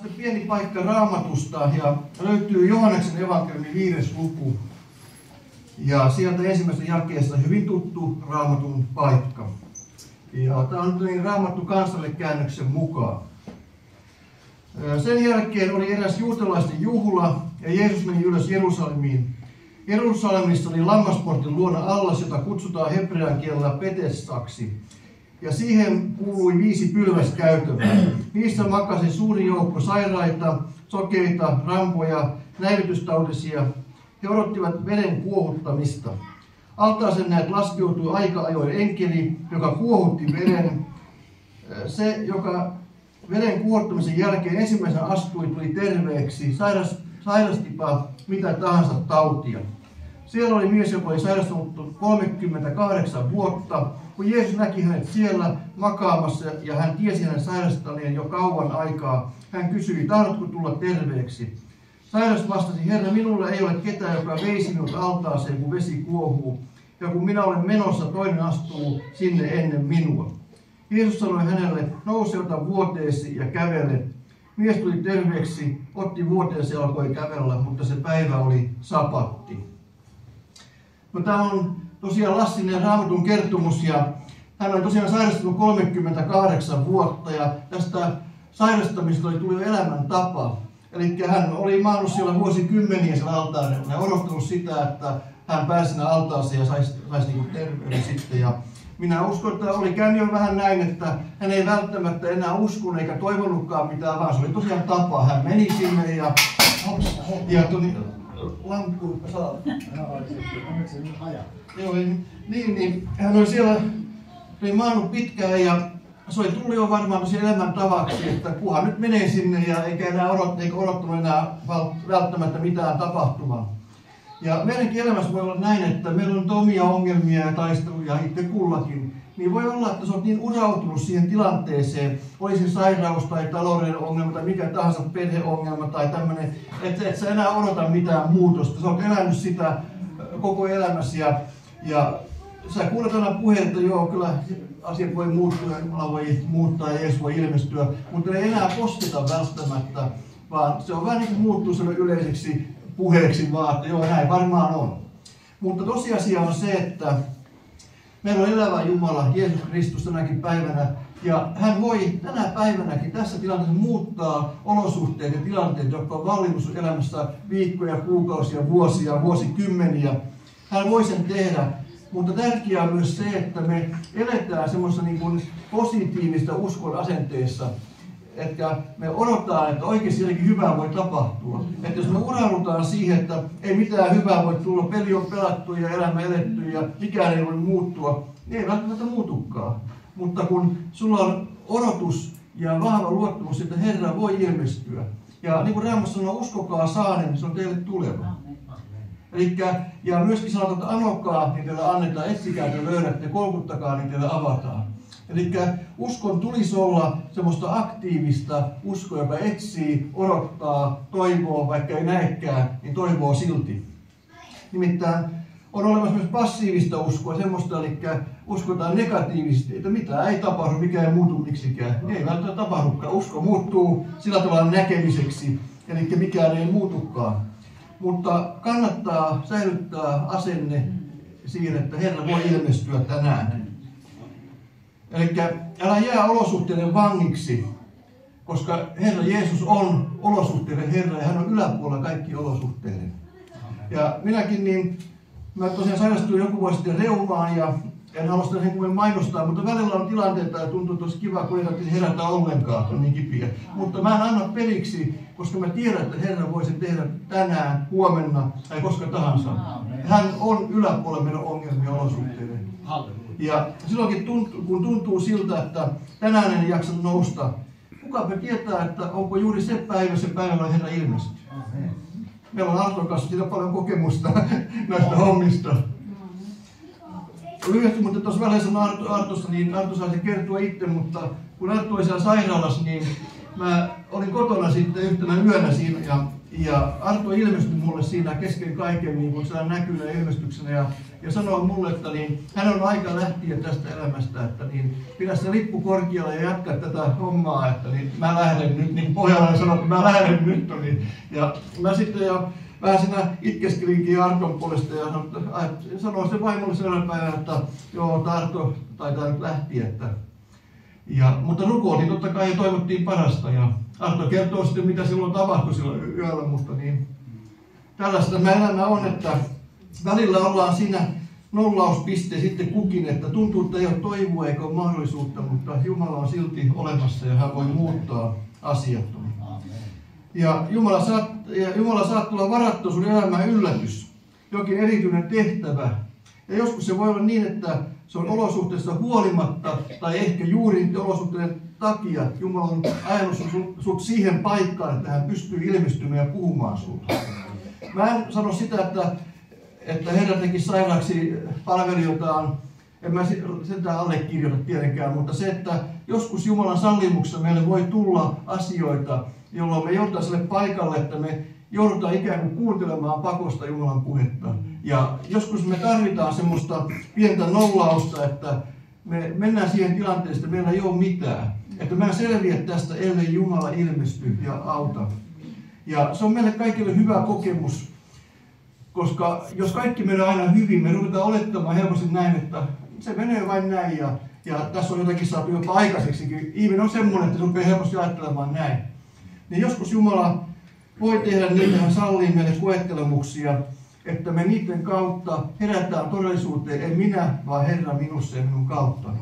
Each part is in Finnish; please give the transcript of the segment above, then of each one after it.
pieni paikka Raamatusta ja löytyy Johanneksen evankeliumin 5. luku. Ja sieltä ensimmäisestä jakeesta hyvin tuttu Raamatun paikka. Ja tämä on niin Raamattu kansalle käännöksen mukaan. Sen jälkeen oli eräs juutalaisten juhla ja Jeesus meni ylös Jerusalemiin. Jerusalemissa oli lammasportin luona allas, jota kutsutaan hebrean kielellä Petessaksi. Ja siihen kuului 5 pylväskäytävää. Niissä makasi suuri joukko sairaita, sokeita, rampoja, näivetystautisia. He odottivat veden kuohuttamista. Altaaseen näet laskeutui aika ajoin enkeli, joka kuohutti veden. Se, joka veden kuohuttamisen jälkeen ensimmäisenä astui, tuli terveeksi, sairastipa mitä tahansa tautia. Siellä oli mies, joka oli sairastunut 38 vuotta. Kun Jeesus näki hänet siellä makaamassa ja hän tiesi hänen sairastaneen jo kauan aikaa, hän kysyi, tahdotko tulla terveeksi? Sairas vastasi, Herra, minulla ei ole ketään, joka veisi minut altaaseen, kun vesi kuohuu. Ja kun minä olen menossa, toinen astuu sinne ennen minua. Jeesus sanoi hänelle, nouse, ota vuoteesi ja kävele. Mies tuli terveeksi, otti vuoteensa ja alkoi kävellä, mutta se päivä oli sapatti. No, tämä on tosiaan Lassinen Raamatun kertomus ja hän on tosiaan sairastunut 38 vuotta ja tästä sairastamista oli tullut elämäntapa. Eli hän oli maannut siellä vuosikymmeniä siellä altaarilla ja odottanut sitä, että hän pääsi sinne altaaseen ja saisi niin terveyden sitten. Ja minä uskon, että oli käynyt jo vähän näin, että hän ei välttämättä enää uskonut eikä toivonutkaan mitään, vaan se oli tosiaan tapa. Hän meni sinne ja lamppu saa. Niin, hän oli siellä maannut pitkään ja se oli tullut jo varmaan tosiaan elämäntavaksi, että kunhan nyt menee sinne ja eikä odottanut enää välttämättä mitään tapahtumaa. Ja meidänkin elämässä voi olla näin, että meillä on omia ongelmia ja taisteluja itse kullakin. Niin voi olla, että sä oot niin urautunut siihen tilanteeseen, oli se sairaus tai taloudellinen ongelma tai mikä tahansa perheongelma tai tämmöinen, että et sä enää odota mitään muutosta. Sä oot elänyt sitä koko elämäsi ja sä kuulet aina puheen, että joo, kyllä asiat voi muuttua ja Jumala voi muuttaa ja Jeesus voi ilmestyä, mutta ne ei enää kosketa välttämättä, vaan se on vähän niin kuin muuttuu sellainen yleiseksi puheeksi vaan, että joo, näin varmaan on. Mutta tosiasia on se, että meillä on elävä Jumala, Jeesus Kristus tänäkin päivänä, ja hän voi tänä päivänäkin tässä tilanteessa muuttaa olosuhteet ja tilanteet, jotka on vallinnut sun elämässä viikkoja, kuukausia, vuosia, vuosikymmeniä. Hän voi sen tehdä, mutta tärkeää on myös se, että me eletään semmoisessa niin kuin positiivista uskon asenteessa, että me odotetaan, että oikeasti jotenkin hyvää voi tapahtua. Että jos me uraudutaan siihen, että ei mitään hyvää voi tulla, peli on pelattu ja elämä eletty ja mikään ei voi muuttua, niin ei välttämättä muutukaan. Mutta kun sulla on odotus ja vahva luottamus, että Herra voi ilmestyä. Ja niin kuin Raamassa sanoo, uskokaa saanen, niin se on teille tuleva. Ja myöskin sanotaan, että anokaa, niin teille annetaan, etsikää te löydätte, kolkuttakaa, niin teille avataan. Eli uskon tulisi olla semmoista aktiivista uskoa, joka etsii, odottaa, toivoo, vaikka ei näekään, niin toivoo silti. Nimittäin on olemassa myös passiivista uskoa, semmoista, eli uskotaan negatiivisesti, että mitään ei tapahdu, mikä ei muutu miksikään. Ei välttämättä tapahdukaan. Usko muuttuu sillä tavalla näkemiseksi, eli mikään ei muutukaan. Mutta kannattaa säilyttää asenne siihen, että Herra voi ilmestyä tänään. Eli älä jää olosuhteiden vangiksi, koska Herra Jeesus on olosuhteiden Herra ja hän on yläpuolella kaikki olosuhteiden. Ja minäkin, mä tosiaan sairastuin joku vuosi sitten reumaan ja en halua sitä sen mainostaa, mutta välillä on tilanteita ja tuntuu tosi kiva, kun ei tarvitse herätä ollenkaan, on niin kipiä. Mutta mä en anna periksi, koska mä tiedän, että Herra voi sen tehdä tänään, huomenna tai koska tahansa. Hän on yläpuolella meidän ongelmia olosuhteiden. Ja silloinkin kun tuntuu siltä, että tänään en jaksa nousta, kukapa tietää, että onko juuri se päivä, jolla Herra ilmestyy. Meillä on Arton kanssa siitä paljon kokemusta näistä hommista. Lyhyesti, mutta tuossa välissä on Artosta, niin Arto saisi kertoa itse, mutta kun Arto oli siellä sairaalassa, niin mä olin kotona sitten yhtenä yönä siinä Ja Arto ilmestyi mulle siinä kesken kaiken niin kuin näkynä ilmestyksenä ja sanoi mulle, että niin, hän on aika lähteä tästä elämästä, että niin, pidä se lippu korkealla ja jatka tätä hommaa, että niin, mä lähden nyt, niin Pohjalainen sanoi, että mä lähden nyt. Niin, ja mä sitten jo vähän siinä itkeskelinkin Arton puolesta ja sanoin sen vaimolle sellainen päivä, että joo, Arto taitaa nyt lähteä. Mutta rukoiltiin totta kai ja toivottiin parasta. Ja Arto kertoo sitten, mitä silloin tapahtui silloin yöllä, mutta niin tällaista tämä elämä on, että välillä ollaan siinä nollauspiste sitten kukin, että tuntuu, että ei ole toivoa eikä ole mahdollisuutta, mutta Jumala on silti olemassa ja hän voi muuttaa asiat. Ja Jumala saat tulla varattua sun elämään yllätys, jokin erityinen tehtävä. Ja joskus se voi olla niin, että se on olosuhteessa huolimatta tai ehkä juuri niiden olosuhteiden takia Jumala on ajanut sut siihen paikkaan, että hän pystyy ilmestymään ja puhumaan sulle. Mä en sano sitä, että Herra teki sairaaksi palvelijoitaan, en mä sitä allekirjoita tietenkään, mutta se, että joskus Jumalan sallimuksessa meille voi tulla asioita, jolloin me joudutaan sille paikalle, että me joudutaan ikään kuin kuuntelemaan pakosta Jumalan puhetta. Ja joskus me tarvitaan semmoista pientä nollausta, että me mennään siihen tilanteeseen, että meillä ei ole mitään. Että mä en selviä tästä, ellei Jumala ilmesty ja auta. Ja se on meille kaikille hyvä kokemus, koska jos kaikki menee aina hyvin, me ruvetaan olettamaan helposti näin, että se menee vain näin ja tässä on jotakin saatu jopa aikaiseksikin. Ihminen on semmoinen, että se rupeaa helposti ajattelemaan näin. Niin joskus Jumala voi tehdä niitä, hän sallii meille koettelemuksia, että me niiden kautta herätään todellisuuteen, ei minä, vaan Herra minussa ja minun kauttani.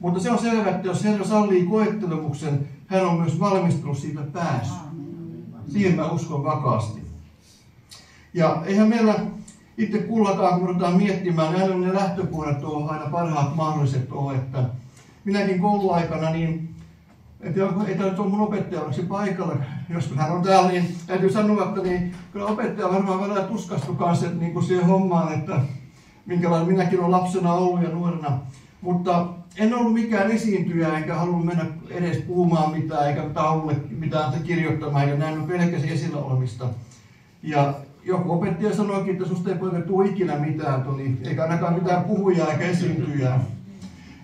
Mutta se on selvä, että jos Herra sallii koettelemuksen, hän on myös valmistellut siitä pääsy. Siihen mä uskon vakaasti. Ja eihän meillä itse kullakaan, kun ruvetaan miettimään, aina ne lähtökohdat on aina parhaat mahdolliset ole, että minäkin kouluaikana, niin ei tämä nyt ole mun opettaja onneksi paikalla, jos hän on täällä, niin täytyy sanoa, että niin, kyllä opettaja varmaan välillä tuskastui kanssa niin siihen hommaan, että minkälainen minäkin olen lapsena ollut ja nuorena. Mutta en ollut mikään esiintyjä, enkä halunnut mennä edes puhumaan mitään, eikä taululle mitään kirjoittamaan, ja näin pelkäsin esillä olemista. Ja joku opettaja sanoikin, että susta ei poika tule ikinä mitään, eikä ainakaan mitään puhujaa eikä esiintyjää.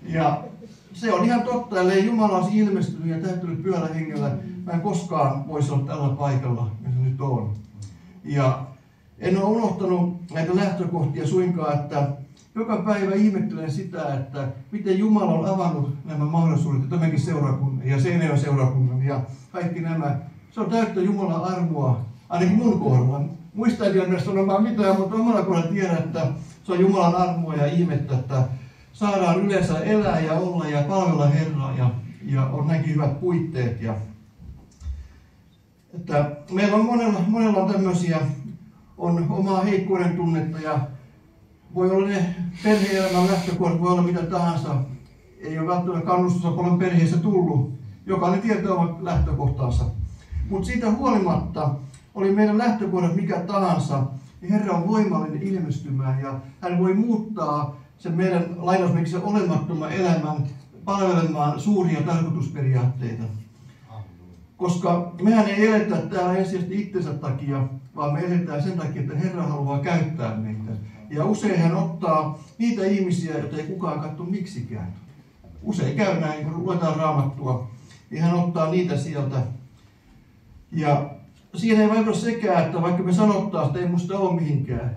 Ja se on ihan totta, ellei Jumala olisi ilmestynyt ja täyttynyt pyöllä hengellä, mä en koskaan voisi olla tällä paikalla, missä nyt on. Ja en ole unohtanut näitä lähtökohtia suinkaan, että joka päivä ihmettelen sitä, että miten Jumala on avannut nämä mahdollisuudet, tämänkin seurakunnan ja Seinäjoen seurakunnan ja kaikki nämä. Se on täyttä Jumalan armoa, ainakin mun kohdalla. Muista ei tiedä sanomaan mitään, mutta omalla kohdalla tiedän, että se on Jumalan armoa ja ihmettä, että saadaan yleensä elää ja olla ja palvella Herraa ja on näinkin hyvät puitteet. Että meillä on monella tämmöisiä, on omaa heikkouden tunnetta ja voi olla ne perhe-elämän lähtökohdat, voi olla mitä tahansa. Ei ole välttämättä kannustusta paljon perheessä tullut. Jokainen tietää omat lähtökohtansa. Mutta siitä huolimatta oli meidän lähtökohdat mikä tahansa, niin Herra on voimallinen ilmestymään ja hän voi muuttaa sen meidän lainausmerkissä olemattoman elämän palvelemaan suuria tarkoitusperiaatteita. Koska mehän ei eletä täällä ensisijaisesti itsensä takia, vaan me eletään sen takia, että Herra haluaa käyttää meitä. Ja usein hän ottaa niitä ihmisiä, joita ei kukaan katso miksikään. Usein käy näin, kun luetaan Raamattua, niin hän ottaa niitä sieltä. Ja siinä ei vaikuta sekään, että vaikka me sanottaa, että ei musta ole mihinkään.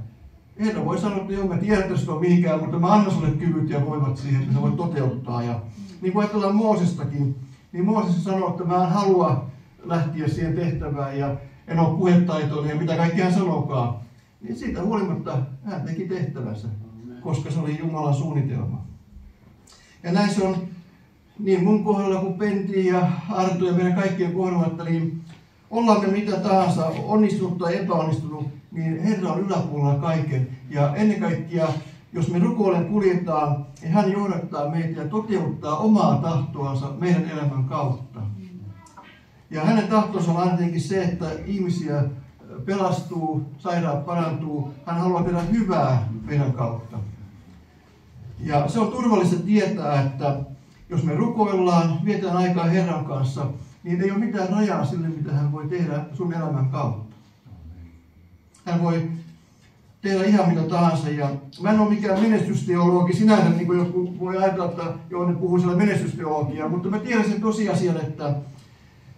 Herra voi sanoa, että joo, mä tiedän, että sitä on mihinkään, mutta mä annan sulle kyvyt ja voimat siihen, että sä voit toteuttaa. Ja niin kuin ajatellaan Moosestakin, niin Mooses sanoo, että mä en halua lähteä siihen tehtävään ja en ole puhetaitoinen ja mitä kaikki hän sanookaan. Niin siitä huolimatta hän teki tehtävänsä, koska se oli Jumalan suunnitelma. Ja näin se on niin mun kohdalla kuin Pentin ja Arto ja meidän kaikkien kohdalla, että niin ollaan me mitä tahansa, onnistunut tai epäonnistunut, niin Herra on yläpuolella kaiken. Ja ennen kaikkea, jos me rukoilen kuljetaan, niin hän johdattaa meitä ja toteuttaa omaa tahtoansa meidän elämän kautta. Ja hänen tahtonsa on ainakin se, että ihmisiä pelastuu, sairaat parantuu. Hän haluaa tehdä hyvää meidän kautta. Ja se on turvallista tietää, että jos me rukoillaan, vietään aikaa Herran kanssa, niin ei ole mitään rajaa sille, mitä hän voi tehdä sun elämän kautta. hän voi tehdä ihan mitä tahansa. Ja mä en ole mikään menestysteologi sinänsä, niin kuin joku voi ajatella, että joo, ne puhuu siellä menestysteologiaa, mutta mä tiedän sen tosiasian,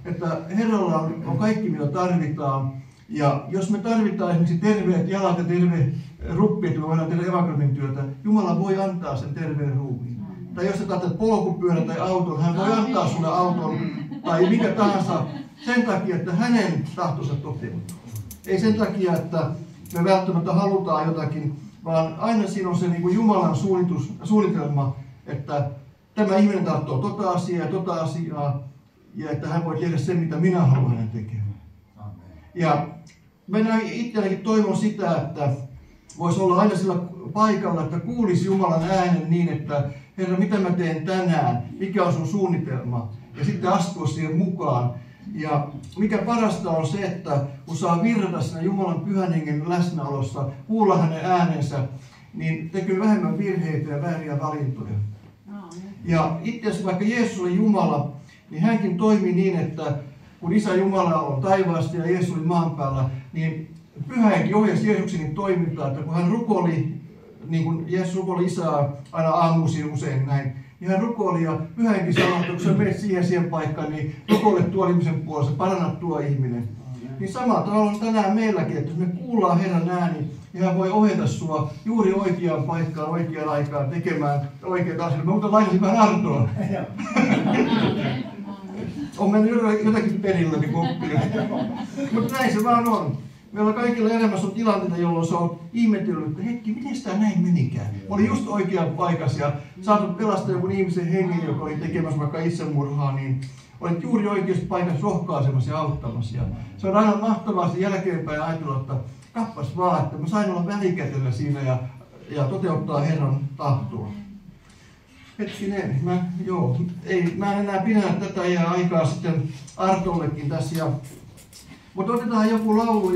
että Herralla on kaikki mitä tarvitaan. Ja jos me tarvitaan esimerkiksi terveet jalat ja terve ruppi, että me voidaan tehdä evankeliumin työtä, Jumala voi antaa sen terveen ruumiin. Tai jos sä tarvitset polkupyörän tai auton, hän voi antaa sulle auton tai mikä tahansa sen takia, että hänen tahtonsa toteutuu. Ei sen takia, että me välttämättä halutaan jotakin, vaan aina siinä on se niin kuin Jumalan suunnitelma, että tämä ihminen tahtoo tota asiaa, ja että hän voi tehdä sen, mitä minä haluan hänen tekemään. Ja minä itselläkin toivon sitä, että voisi olla aina sillä paikalla, että kuulisi Jumalan äänen niin, että Herra, mitä mä teen tänään, mikä on sun suunnitelma, ja sitten astua siihen mukaan. Ja mikä parasta on se, että kun saa virrata siinä Jumalan pyhän hengen läsnäolossa, kuulla hänen äänensä, niin tekee vähemmän virheitä ja vääriä valintoja. Ja itse asiassa vaikka Jeesus oli Jumala, niin hänkin toimi niin, että kun Isä Jumala on taivaasta ja Jeesus oli maan päällä, niin Pyhä Henki ohjasi Jeesuksen toimintaa, että kun hän rukoili, niin kuin Jeesus rukoili Isää aina aamuisin usein näin, niin hän rukoili ja Pyhä Henki sanoi, että kun sä menet siihen paikkaan, niin rukoile tuo ihmisen puolesta, paranna tuo ihminen. Niin samalla tavalla on tänään meilläkin, että jos me kuullaan Herran ääni, niin hän voi ohjata sua juuri oikeaan paikkaan, oikeaan aikaan tekemään oikeita asioita. Mä muuten lainasin vähän Artoa. On mennyt jotakin perillä, niin oppia. Mutta näin se vaan on. Meillä kaikilla elämässä on tilanteita, jolloin se on ihmetellyt, että hetki, miten tämä näin menikään? Oli just oikean paikassa ja saatu pelastaa jonkun ihmisen hengen, joka oli tekemässä vaikka itsemurhaa, niin olit juuri oikeassa paikassa rohkaisemassa ja auttamassa. Ja se on aina mahtavaa sen jälkeenpäin ajatella, että kappas vaan, että mä sain olla välikätellä siinä ja toteuttaa Herran tahtoa. Hetkinen, mä en enää pidä tätä ja aikaa sitten Artollekin tässä. Mutta otetaan joku laulu.